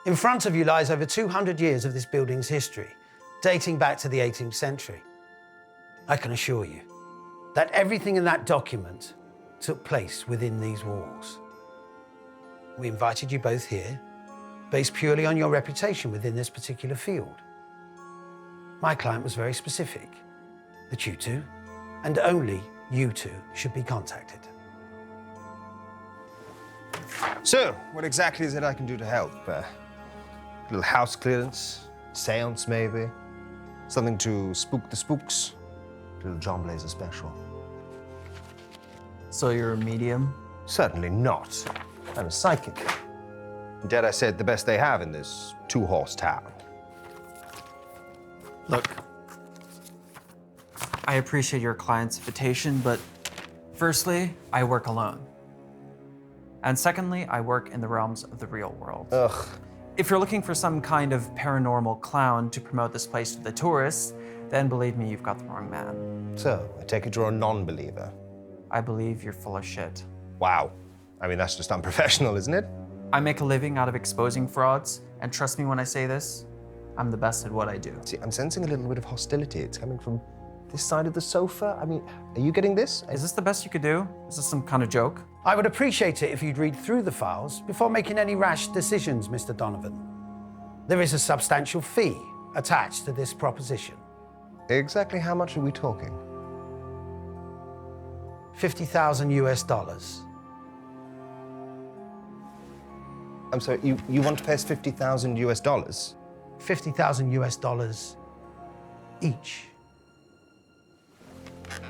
In front of you lies over 200 years of this building's history, dating back to the 18th century. I can assure you that everything in that document took place within these walls. We invited you both here based purely on your reputation within this particular field. My client was very specific that you two, and only you two, should be contacted. So, what exactly is it I can do to help? A little house clearance, seance maybe? Something to spook the spooks? A little John Blazer special. So you're a medium? Certainly not. I'm a psychic. Dare I say it, the best they have in this two-horse town. Look, I appreciate your client's invitation, but firstly, I work alone. And secondly, I work in the realms of the real world. Ugh. If you're looking for some kind of paranormal clown to promote this place to the tourists, then believe me, you've got the wrong man. So, I take it you're a non-believer. I believe you're full of shit. Wow. I mean, that's just unprofessional, isn't it? I make a living out of exposing frauds, and trust me when I say this, I'm the best at what I do. See, I'm sensing a little bit of hostility. It's coming from this side of the sofa. I mean, are you getting this? Is this the best you could do? Is this some kind of joke? I would appreciate it if you'd read through the files before making any rash decisions, Mr. Donovan. There is a substantial fee attached to this proposition. Exactly how much are we talking? 50,000 US dollars. I'm sorry, you want to pay us 50,000 US dollars? 50,000 US dollars each.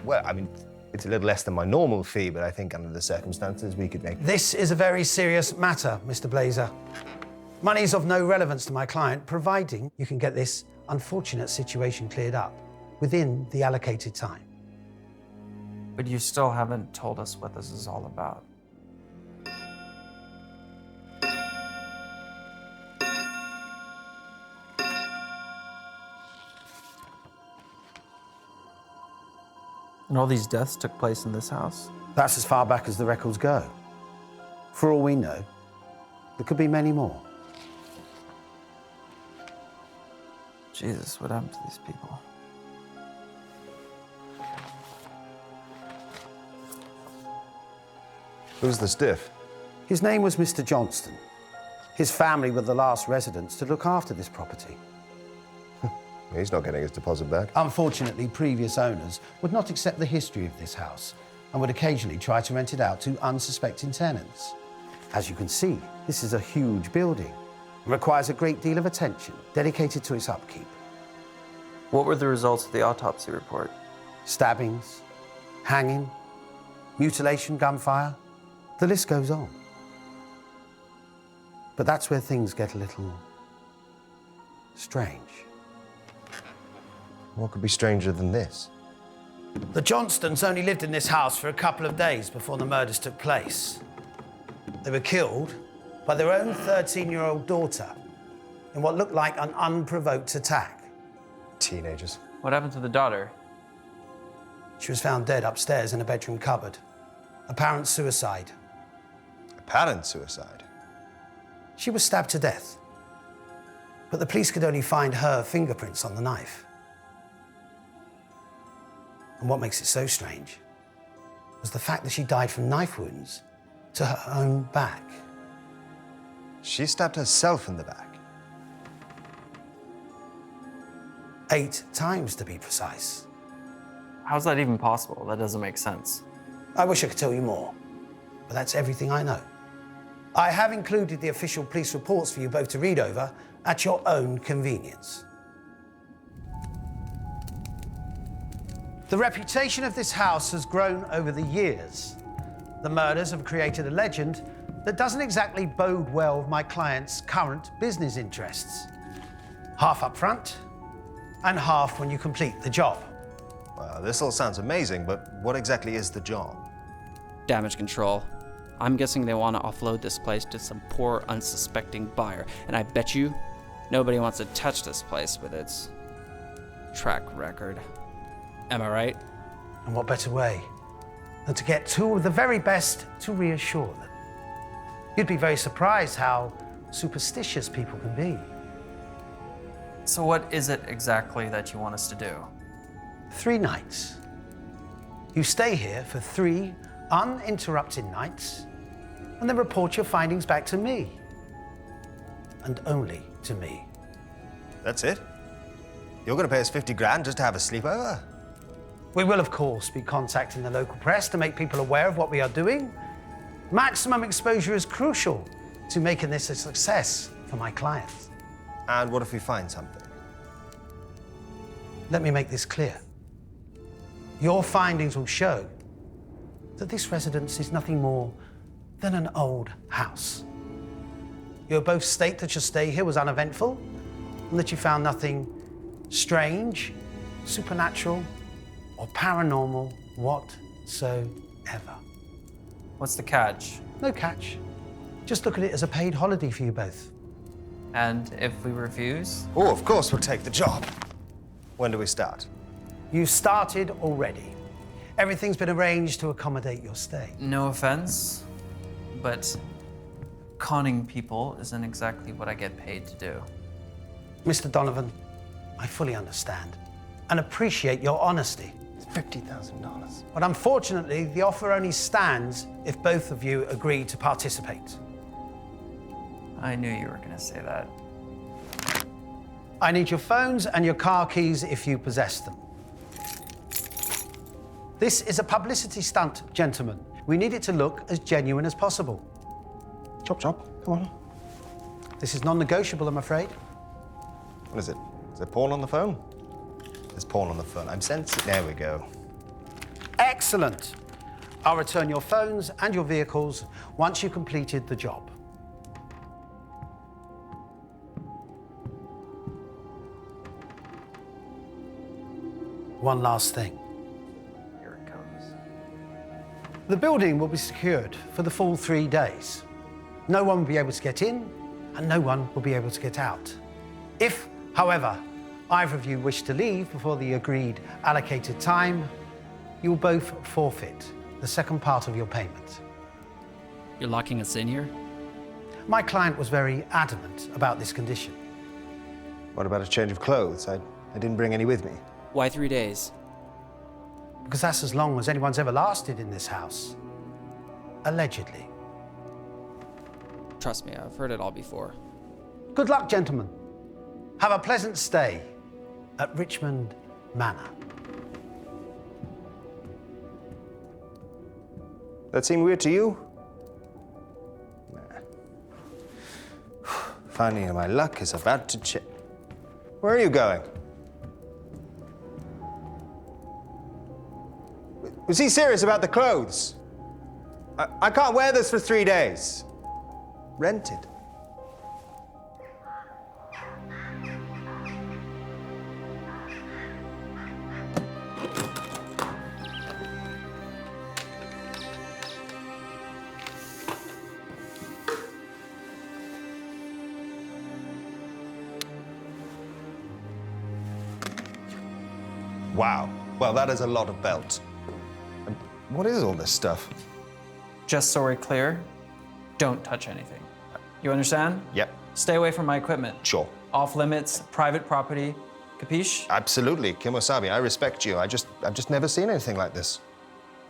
Well, I mean, it's a little less than my normal fee, but I think under the circumstances we could make... This is a very serious matter, Mr. Blazer. Money is of no relevance to my client, providing you can get this unfortunate situation cleared up within the allocated time. But you still haven't told us what this is all about. And all these deaths took place in this house? That's as far back as the records go. For all we know, there could be many more. Jesus, what happened to these people? Who's the stiff? His name was Mr. Johnston. His family were the last residents to look after this property. He's not getting his deposit back. Unfortunately, previous owners would not accept the history of this house and would occasionally try to rent it out to unsuspecting tenants. As you can see, this is a huge building. It requires a great deal of attention dedicated to its upkeep. What were the results of the autopsy report? Stabbings, hanging, mutilation, gunfire. The list goes on. But that's where things get a little strange. What could be stranger than this? The Johnstons only lived in this house for a couple of days before the murders took place. They were killed by their own 13-year-old daughter in what looked like an unprovoked attack. Teenagers. What happened to the daughter? She was found dead upstairs in a bedroom cupboard. Apparent suicide. Apparent suicide? She was stabbed to death. But the police could only find her fingerprints on the knife. And what makes it so strange was the fact that she died from knife wounds to her own back. She stabbed herself in the back? 8 times, to be precise. How's that even possible? That doesn't make sense. I wish I could tell you more, but that's everything I know. I have included the official police reports for you both to read over at your own convenience. The reputation of this house has grown over the years. The murders have created a legend that doesn't exactly bode well with my client's current business interests. Half up front and half when you complete the job. Well, this all sounds amazing, but what exactly is the job? Damage control. I'm guessing they want to offload this place to some poor, unsuspecting buyer, and I bet you nobody wants to touch this place with its track record. Am I right? And what better way than to get 2 of the very best to reassure them? You'd be very surprised how superstitious people can be. So what is it exactly that you want us to do? 3 nights. You stay here for 3 uninterrupted nights and then report your findings back to me. And only to me. That's it? You're gonna pay us 50 grand just to have a sleepover? We will, of course, be contacting the local press to make people aware of what we are doing. Maximum exposure is crucial to making this a success for my clients. And what if we find something? Let me make this clear. Your findings will show that this residence is nothing more than an old house. You'll both state that your stay here was uneventful and that you found nothing strange, supernatural, or paranormal whatsoever. What's the catch? No catch. Just look at it as a paid holiday for you both. And if we refuse? Oh, of course we'll take the job. When do we start? You started already. Everything's been arranged to accommodate your stay. No offense, but conning people isn't exactly what I get paid to do. Mr. Donovan, I fully understand and appreciate your honesty. It's $50,000. But unfortunately, the offer only stands if both of you agree to participate. I knew you were gonna say that. I need your phones and your car keys if you possess them. This is a publicity stunt, gentlemen. We need it to look as genuine as possible. Chop, chop, come on. This is non-negotiable, I'm afraid. What is it? Is there porn on the phone? There's porn on the phone. I'm sensing. There we go. Excellent. I'll return your phones and your vehicles once you've completed the job. One last thing. Here it comes. The building will be secured for the full 3 days. No one will be able to get in, and no one will be able to get out. If, however, either of you wish to leave before the agreed allocated time, you will both forfeit the second part of your payment. You're locking us in here? My client was very adamant about this condition. What about a change of clothes? I didn't bring any with me. Why 3 days? Because that's as long as anyone's ever lasted in this house. Allegedly. Trust me, I've heard it all before. Good luck, gentlemen. Have a pleasant stay at Richmond Manor. That seem weird to you? Nah. Finally, my luck is about to change. Where are you going? Was he serious about the clothes? I can't wear this for 3 days. Rented. Wow. Well, that is a lot of belt. What is all this stuff? Just so we're clear, don't touch anything. You understand? Yep, Stay away from my equipment. sure. Off limits, private property. Capiche? Absolutely, Kimosabi, I respect you. I've just never seen anything like this.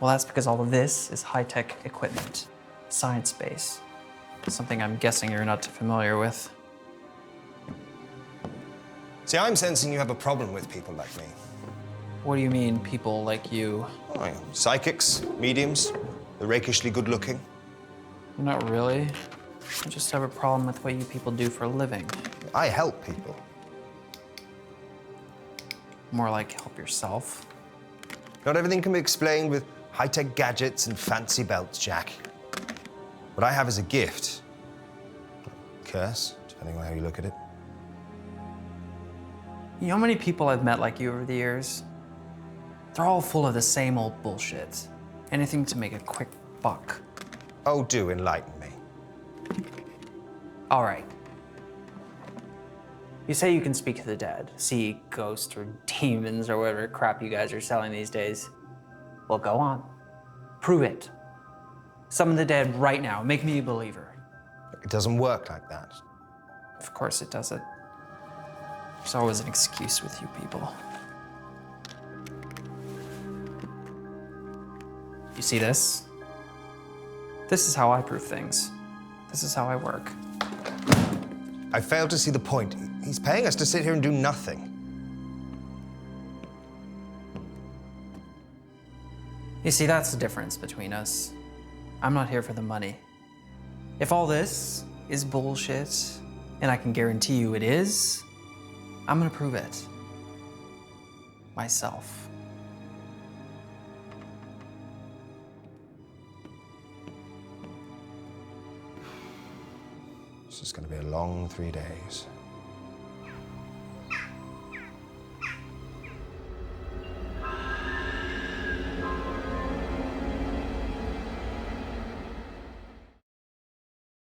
Well, that's because all of this is high-tech equipment. Science space. Something I'm guessing you're not familiar with. See, I'm sensing you have a problem with people like me. What do you mean, people like you? Oh, yeah. Psychics, mediums, the rakishly good-looking. Not really. I just have a problem with what you people do for a living. I help people. More like help yourself. Not everything can be explained with high-tech gadgets and fancy belts, Jack. What I have is a gift. Curse, depending on how you look at it. You know how many people I've met like you over the years? They're all full of the same old bullshit. Anything to make a quick buck. Oh, do enlighten me. All right. You say you can speak to the dead, see ghosts or demons or whatever crap you guys are selling these days. Well, go on. Prove it. Summon the dead right now. Make me a believer. It doesn't work like that. Of course it does it. There's always an excuse with you people. You see this? This is how I prove things. This is how I work. I fail to see the point. He's paying us to sit here and do nothing. You see, that's the difference between us. I'm not here for the money. If all this is bullshit, and I can guarantee you it is, I'm gonna prove it. Myself. This is going to be a long 3 days.